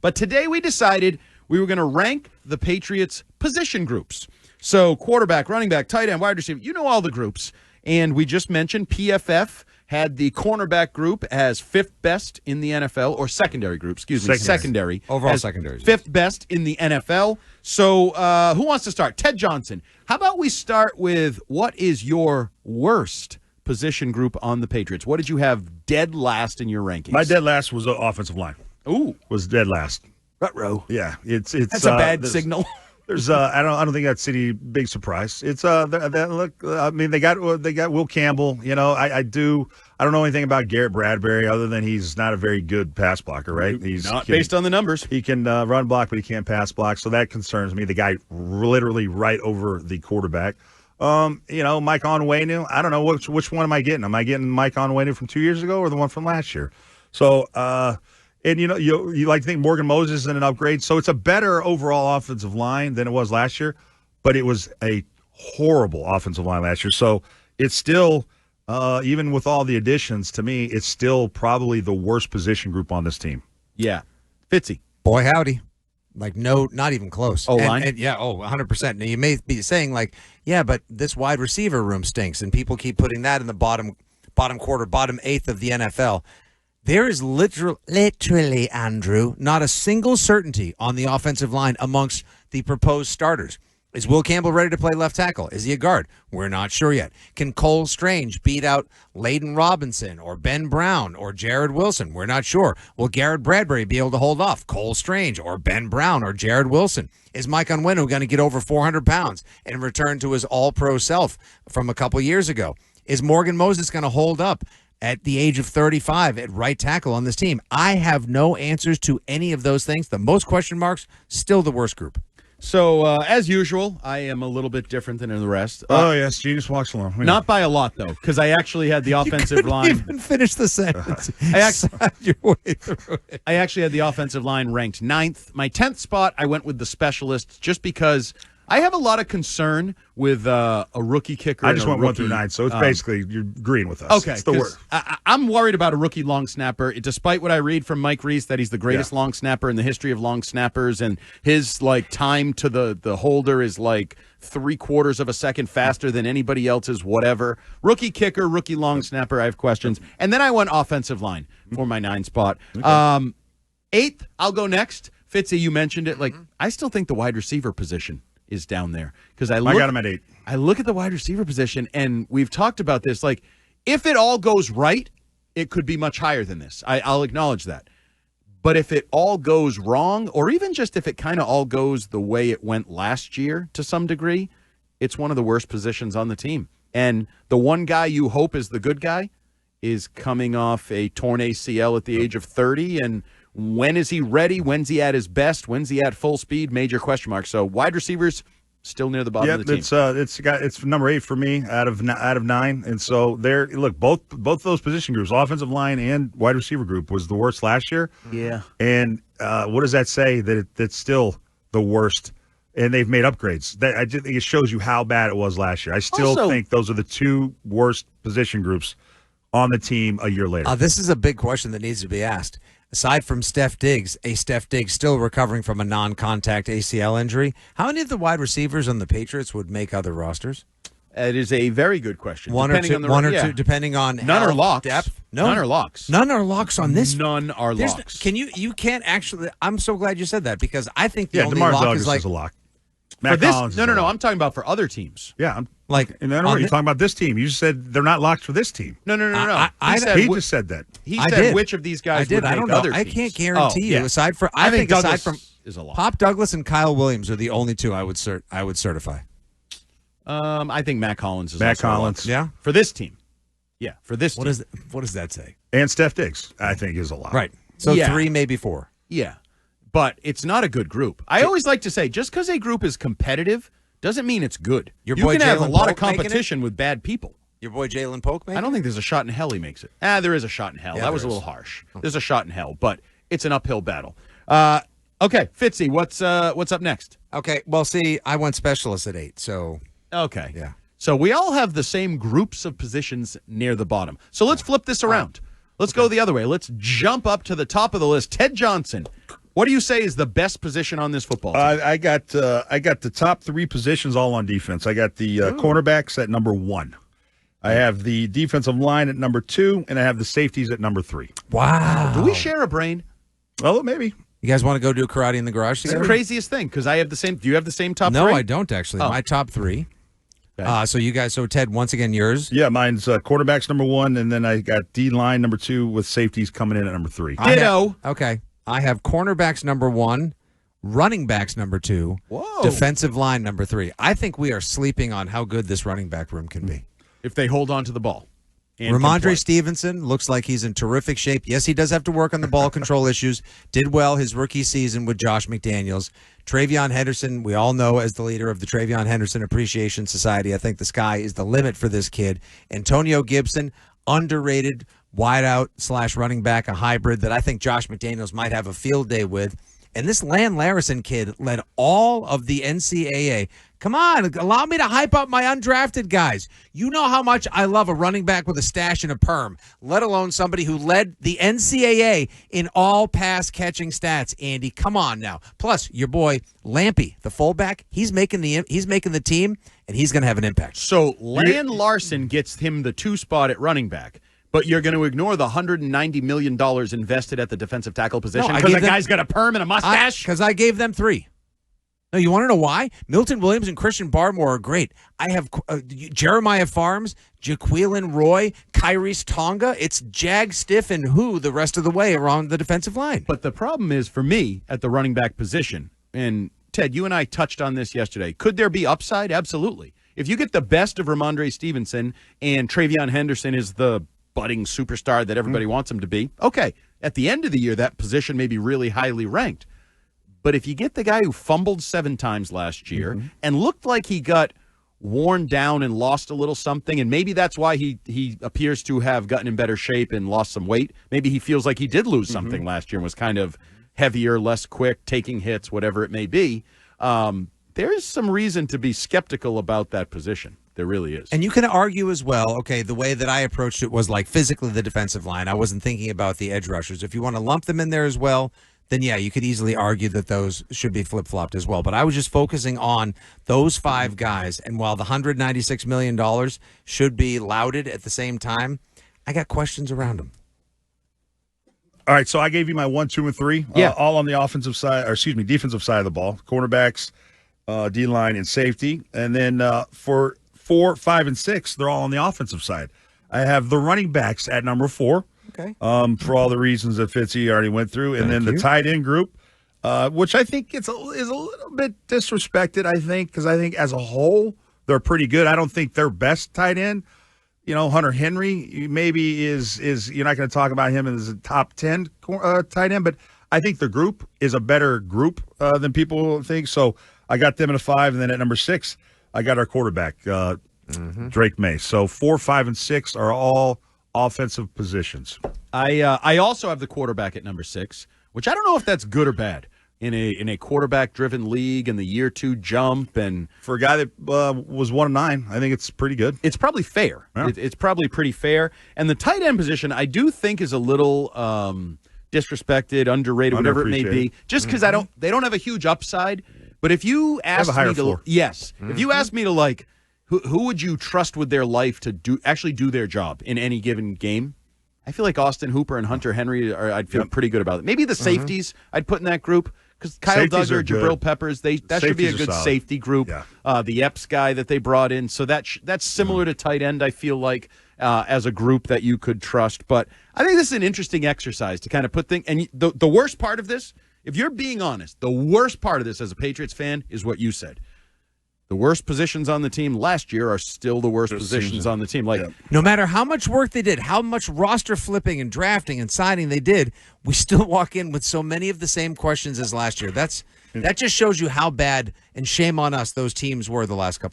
But today we decided we were going to rank the Patriots' position groups. So quarterback, running back, tight end, wide receiver, you know all the groups. And we just mentioned PFF had the cornerback group as fifth best in the NFL, or secondary group, secondary. Overall secondary. Fifth best in the NFL. So who wants to start? Ted Johnson. How about we start with what is your worst position group on the Patriots? What did you have dead last in your rankings? My dead last was the offensive line. Ooh. Was dead last. Ruh-roh. Yeah. It's That's a bad signal. There's I don't think that's any big surprise. It's look, I mean, they got Will Campbell. You know, I don't know anything about Garrett Bradbury other than he's not a very good pass blocker, right? He's not based on the numbers. He can run block, but he can't pass block, so that concerns me. The guy literally right over the quarterback. You know, Mike Onwenu. I don't know which one am I getting. Am I getting Mike Onwenu from 2 years ago or the one from last year? So. And, you know, you like to think Morgan Moses is an upgrade. So it's a better overall offensive line than it was last year. But it was a horrible offensive line last year. So it's still, even with all the additions, to me, it's still probably the worst position group on this team. Yeah. Fitzy. Boy, howdy. Like, no, not even close. O-line? Yeah, 100%. Now, you may be saying, like, yeah, but this wide receiver room stinks, and people keep putting that in the bottom quarter, bottom eighth of the NFL. There is literally, Andrew, not a single certainty on the offensive line amongst the proposed starters. Is Will Campbell ready to play left tackle? Is he a guard? We're not sure yet. Can Cole Strange beat out Layden Robinson or Ben Brown or Jared Wilson? We're not sure. Will Garrett Bradbury be able to hold off Cole Strange or Ben Brown or Jared Wilson? Is Mike Onwenu going to get over 400 pounds and return to his all-pro self from a couple years ago? Is Morgan Moses going to hold up at the age of 35 at right tackle on this team? I have no answers to any of those things. The most question marks, still the worst group. So, as usual, I am a little bit different than the rest. Yes, Genius walks along. Not by a lot, though, because I actually had the offensive line. Even finish the sentence. I actually had the offensive line ranked 9th. My 10th spot, I went with the specialists just because I have a lot of concern with a rookie kicker. I just went 1 through 9, so it's basically you're agreeing with us. Okay, it's the worst. I'm worried about a rookie long snapper. Despite what I read from Mike Reese, that he's the greatest long snapper in the history of long snappers, and his time to the holder is like 3/4 of a second faster than anybody else's. Whatever. Rookie kicker, rookie long snapper. I have questions, and then I went offensive line for my 9 spot. Okay. 8th, I'll go next. Fitzy, you mentioned it. I still think the wide receiver position is down there because I got him at 8. I look at the wide receiver position, and we've talked about this. If it all goes right, it could be much higher than this. I'll acknowledge that. But if it all goes wrong, or even just if it kind of all goes the way it went last year to some degree, it's one of the worst positions on the team. And the one guy you hope is the good guy is coming off a torn ACL at the age of 30, and when is he ready? When's he at his best? When's he at full speed? Major question mark. So wide receivers still near the bottom of the team. It's number 8 for me out of 9, and so there. Look, both those position groups, offensive line and wide receiver group, was the worst last year. Yeah. And what does that say? That it's still the worst, and they've made upgrades. I just think it shows you how bad it was last year. I still think those are the 2 worst position groups on the team a year later. This is a big question that needs to be asked. Aside from Steph Diggs still recovering from a non-contact ACL injury, how many of the wide receivers on the Patriots would make other rosters? It is a very good question. One or two, depending on none are locks. Depth. No. None are locks. None are locks on this. None are locks. You can't actually. I'm so glad you said that because I think the only DeMar lock Douglas is a lock. For this, no. I'm talking about for other teams. Yeah, you're talking about this team. You just said they're not locked for this team. No. He just said that. He said which of these guys would make other teams. I can't guarantee you. Aside from, I think Douglas aside from is a lock. Pop Douglas and Kyle Williams are the only 2 I would certify. I think Matt Collins is Matt also Collins. A lock. Yeah, for this team. Yeah, for this team. What does that say? And Steph Diggs, I think, is a lock. Right. So 3, maybe 4. Yeah, but it's not a good group. I always like to say, just because a group is competitive doesn't mean it's good. You can have a lot of competition with bad people. Your boy Jalen Polk, maybe? I don't think there's a shot in hell he makes it. There is a shot in hell. That was a little harsh. There's a shot in hell, but it's an uphill battle. Okay, Fitzy, what's up next? Okay, well, see, I went specialist at 8, so... Okay. Yeah. So we all have the same groups of positions near the bottom. So let's flip this around. Let's go the other way. Let's jump up to the top of the list. Ted Johnson. What do you say is the best position on this football team? I got the top 3 positions all on defense. I got the cornerbacks at number 1. I have the defensive line at number 2, and I have the safeties at number 3. Wow. Do we share a brain? Oh, maybe. You guys want to go do karate in the garage It's the together? craziest thing because I have the same. Do you have the same top 3? No, I don't actually. Oh. My top 3. Okay. So Ted, once again, yours. Yeah, mine's quarterbacks number 1, and then I got D-line number 2 with safeties coming in at number 3. Ditto. Okay. I have cornerbacks number 1, running backs number 2, Whoa. defensive line number 3. I think we are sleeping on how good this running back room can be. If they hold on to the ball. And Ramondre can play. Stevenson looks like he's in terrific shape. Yes, he does have to work on the ball control issues. Did well his rookie season with Josh McDaniels. Travion Henderson, we all know as the leader of the Travion Henderson Appreciation Society. I think the sky is the limit for this kid. Antonio Gibson, underrated wideout / running back, a hybrid that I think Josh McDaniels might have a field day with. And this Lan Larison kid led all of the NCAA. Come on, allow me to hype up my undrafted guys. You know how much I love a running back with a stash and a perm, let alone somebody who led the NCAA in all pass catching stats. Andy, come on now. Plus, your boy Lampy, the fullback, he's making the team, and he's going to have an impact. So Lan Larson gets him the 2 spot at running back. But you're going to ignore the $190 million invested at the defensive tackle position because the guy's got a perm and a mustache? Because I gave them 3. No, you want to know why? Milton Williams and Christian Barmore are great. I have Jeremiah Farms, Jaqueline Roy, Kyrese Tonga. It's Jag, Stiff, and who the rest of the way around the defensive line. But the problem is, for me, at the running back position, and Ted, you and I touched on this yesterday, could there be upside? Absolutely. If you get the best of Ramondre Stevenson and Travion Henderson is the budding superstar that everybody wants him to be, okay, at the end of the year, that position may be really highly ranked. But if you get the guy who fumbled 7 times last year and looked like he got worn down and lost a little something, and maybe that's why he appears to have gotten in better shape and lost some weight. Maybe he feels like he did lose something last year and was kind of heavier, less quick, taking hits, whatever it may be. There is some reason to be skeptical about that position. There really is. And you can argue as well, okay, the way that I approached it was like physically the defensive line. I wasn't thinking about the edge rushers. If you want to lump them in there as well, then yeah, you could easily argue that those should be flip-flopped as well. But I was just focusing on those 5 guys. And while the $196 million should be lauded at the same time, I got questions around them. All right, so I gave you my 1, 2, and 3. Yeah. All on the offensive side, or excuse me, defensive side of the ball. Cornerbacks, D-line, and safety. And then for 4, 5, and 6, they're all on the offensive side. I have the running backs at number 4. Okay. For all the reasons that Fitzy already went through. And then the tight end group, which I think is a little bit disrespected, I think, because I think as a whole, they're pretty good. I don't think their best tight end, Hunter Henry, maybe is you're not going to talk about him as a top 10 tight end, but I think the group is a better group than people think. So I got them at a 5, and then at number 6, I got our quarterback, Drake May. So 4, 5, and 6 are all offensive positions. I also have the quarterback at number 6, which I don't know if that's good or bad in a quarterback-driven league and the year 2 jump. And for a guy that was 1-9, I think it's pretty good. It's probably fair. Yeah. It's probably pretty fair. And the tight end position, I do think, is a little disrespected, underrated, whatever it may be, just because they don't have a huge upside. But if you ask me to, if you ask me to like, who would you trust with their life to actually do their job in any given game? I feel like Austin Hooper and Hunter Henry I'd feel pretty good about it. Maybe the safeties I'd put in that group because Kyle Duggar, Jabril Peppers, that should be a good safety group. Yeah. The Epps guy that they brought in, so that's similar to tight end. I feel like as a group that you could trust. But I think this is an interesting exercise to kind of put things. And the worst part of this, if you're being honest, the worst part of this as a Patriots fan is what you said. The worst positions on the team last year are still the worst positions on the team. No matter how much work they did, how much roster flipping and drafting and signing they did, we still walk in with so many of the same questions as last year. That just shows you how bad, and shame on us, those teams were the last couple.